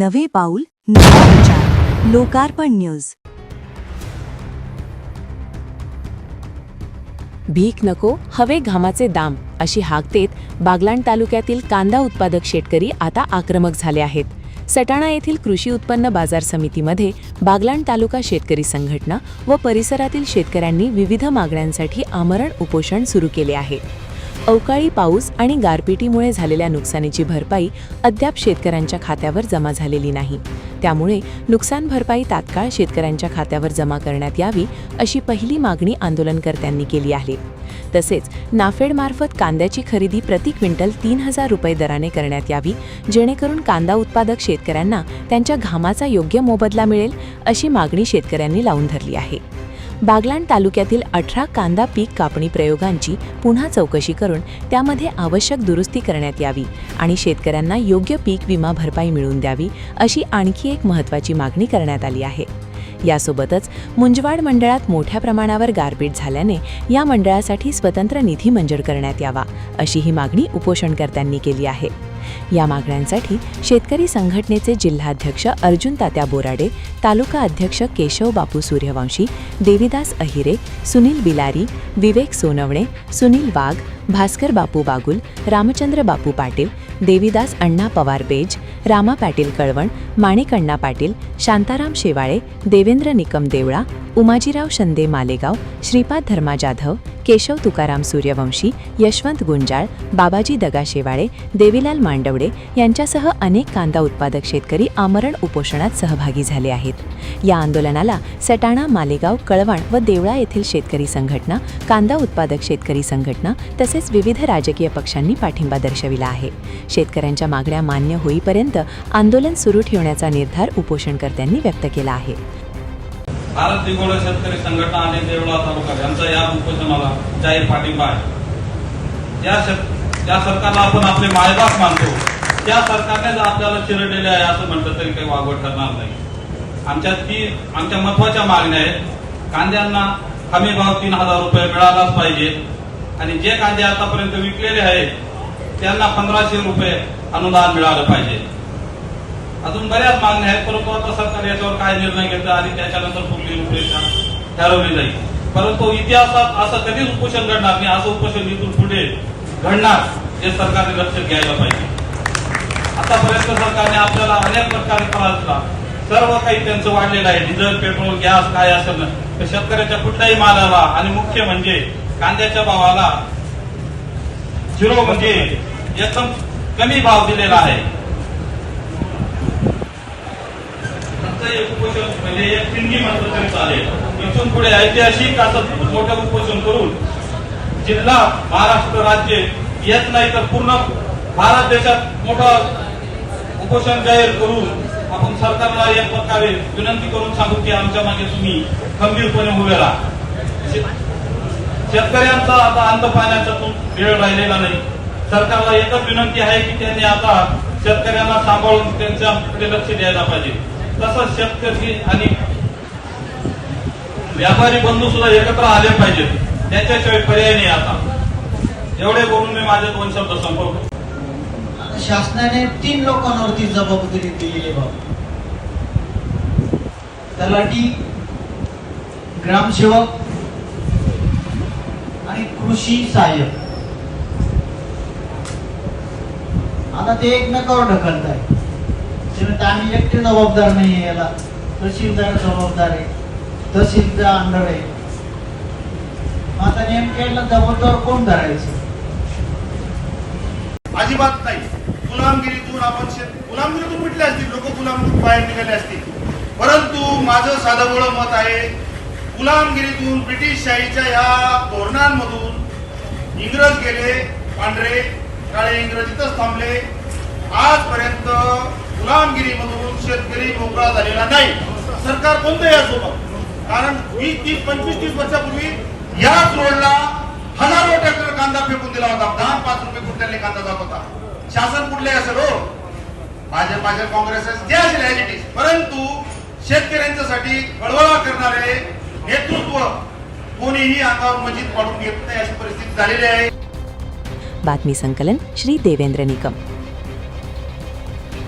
नवे पाऊल नवा विचार. लोकार्पण न्यूज. भीक नको हवे घामाचे दाम अशी हाक देत बागलाण तालुक्यातील कांदा उत्पादक शेतकरी आता आक्रमक झाले आहेत. सटाणा येथील कृषी उत्पन्न बाजार समितीमध्ये बागलाण तालुका शेतकरी संघटना व परिसरातील शेतकऱ्यांनी विविध मागण्यांसाठी आमरण उपोषण सुरू केले आहे. अवकाळी पाऊस आणि गारपिटीमुळे झालेल्या नुकसानीची भरपाई अद्याप शेतकऱ्यांच्या खात्यावर जमा झालेली नाही. त्यामुळे नुकसान भरपाई तात्काळ शेतकऱ्यांच्या खात्यावर जमा करण्यात यावी अशी पहिली मागणी आंदोलनकर्त्यांनी केली आहे. तसेच नाफेडमार्फत कांद्याची खरेदी प्रति क्विंटल 3000 रुपये दराने करण्यात यावी, जेणेकरून कांदा उत्पादक शेतकऱ्यांना त्यांच्या घामाचा योग्य मोबदला मिळेल अशी मागणी शेतकऱ्यांनी लावून धरली आहे. बागलाण तालुक्यातील 18 कांदा पीक कापणी प्रयोगांची पुन्हा चौकशी करून त्यामध्ये आवश्यक दुरुस्ती करण्यात यावी आणि शेतकऱ्यांना योग्य पीक विमा भरपाई मिळवून द्यावी अशी आणखी एक महत्त्वाची मागणी करण्यात आली आहे. यासोबतच मुंजवाड मंडळात मोठ्या प्रमाणावर गारपीट झाल्याने या मंडळासाठी स्वतंत्र निधी मंजूर करण्यात यावा अशी ही मागणी उपोषणकर्त्यांनी केली आहे. या मागण्यांसाठी शेतकरी संघटनेचे जिल्हाध्यक्ष अर्जुन तात्या बोराडे, तालुका अध्यक्ष केशव बापू सूर्यवंशी, देवीदास अहिरे, सुनील बिलारी, विवेक सोनवणे, सुनील वाघ, भास्कर बापू बागुल, रामचंद्र बापू पाटील, देवीदास अण्णा पवार बेज, रामा पाटील कळवण, माणिक अण्णा पाटील, शांताराम शेवाळे, देवेंद्र निकम देवळा, उमाजीराव शंदे मालेगाव, श्रीपाद धर्मा जाधव, केशव तुकाराम सूर्यवंशी, यशवंत गुंजाळ, बाबाजी दगा शेवाळे, देवीलाल मांडवडे यांच्यासह अनेक कांदा उत्पादक शेतकरी आमरण उपोषणात सहभागी झाले आहेत. या आंदोलनाला सटाणा, मालेगाव, कळवण व देवळा येथील शेतकरी संघटना, कांदा उत्पादक शेतकरी संघटना तसेच विविध राजकीय पक्षांनी पाठिंबा दर्शविला आहे. शेतकऱ्यांच्या मागण्या मान्य होईपर्यंत आंदोलन सुरू ठेवण्याचा निर्धार उपोषणकर्त्यांनी व्यक्त केला आहे. भारत दिगोळा शेतकरी संघटना आणि देवळा तालुका यांचा या उपोषणाला जाहीर पाठिंबा आहे. ज्या सरकारला आपण आपले मायबाप मानतो त्या सरकारने आपल्याला चिरडलेले आहे असं म्हटलं तरी काही वागवट ठरणार नाही. आमच्या महत्वाच्या मागण्या आहेत. कांद्यांना हमी भाव 3000 रुपये मिळालाच पाहिजे आणि जे कांदे आतापर्यंत विकलेले आहेत त्यांना 1500 रुपये अनुदान मिळालं पाहिजे. अजून बऱ्याच मागण्या आहेत, परंतु आता सरकार याच्यावर काय निर्णय घेतं आणि त्याच्यानंतर पुढली रूपरेषा ठरवली जाईल. परंतु इतिहासात असं कधीच उपोषण घडणार नाही. असं उपोषण इथून पुढे घडणार हे सरकारने लक्षात घ्यायला पाहिजे. आतापर्यंत सरकारने आपल्याला अनेक प्रकारे त्रास दिला. सर्व काही त्यांचं वाढलेलं आहे. डिझेल, पेट्रोल, गॅस काय असेल तर शेतकऱ्याच्या कुठल्याही मालाला आणि मुख्य म्हणजे कांद्याच्या भावाला झिरो म्हणजे एकदम कमी भाव दिलेला आहे. एक उपोषण म्हणजे एक ठिणगी म्हटलं तरी चालेल. इथून पुढे ऐतिहासिक असं मोठं उपोषण करून जिल्हा, महाराष्ट्र राज्य येत नाही तर पूर्ण भारत देशात मोठं उपोषण जाहीर करून आपण सरकारला एक प्रकारे विनंती करून सांगू की आमच्या मागे तुम्ही खंबीरपणे उभे राहा. शेतकऱ्यांचा आता अंत पाहण्याचा वेळ राहिलेला नाही. सरकारला एकच विनंती आहे की त्यांनी आता शेतकऱ्यांना सांभाळून त्यांच्याकडे लक्ष द्यायला पाहिजे. तसंच शेतकरी आणि व्यापारी बंधू सुद्धा एकत्र आले पाहिजेत. त्याच्याशिवाय पर्याय नाही. आता एवढे बोलून मी माझे 2 शब्द संपवतो. शासनाने 3 लोकांवरती जबाबदारी दिलेली बाब, तलाठी, ग्रामसेवक आणि कृषी सहाय्यक. आता ते एकमेकावर ढकलत आहे. आम्ही एकटे जबाबदार नाही. याला तहसीलदार जबाबदार आहे, तहसीलदार अंडर आहे. आता नेमक्याला जबाबदार कोण धरायचं? अजिबात नाही. गुलामगिरीतून गुलामगिरीतून म्हटले असतील लोक, गुलामगिरीतून बाहेर निघाले असतील. परंतु माझं साधं मत आहे, गुलामगिरीतून ब्रिटिशशाहीच्या या धोरणांमधून इंग्रज गेले, पांढरे काळे इंग्रज इथंच थांबले. आजपर्यंत गुलामगिरीमधून शेतकरी मोकळा झालेला नाही. सरकार कोणतंही असो, कारण 20-25-30 वर्षापूर्वी याच रोडला हजारो ट्रॅक्टर कांदा फेकून दिला होता. 10-5 रुपये क्विंटलने कांदा जात होता. शासन कुठले असेल हो, भाजप काँग्रेस जे असेल, परंतु शेतकऱ्यांच्यासाठी कळवळा करणारे नेतृत्व कोणीही अंगावर मजीद पाडून घेत नाही अशी परिस्थिती झालेली आहे. बातमी संकलन श्री देवेंद्र निकम.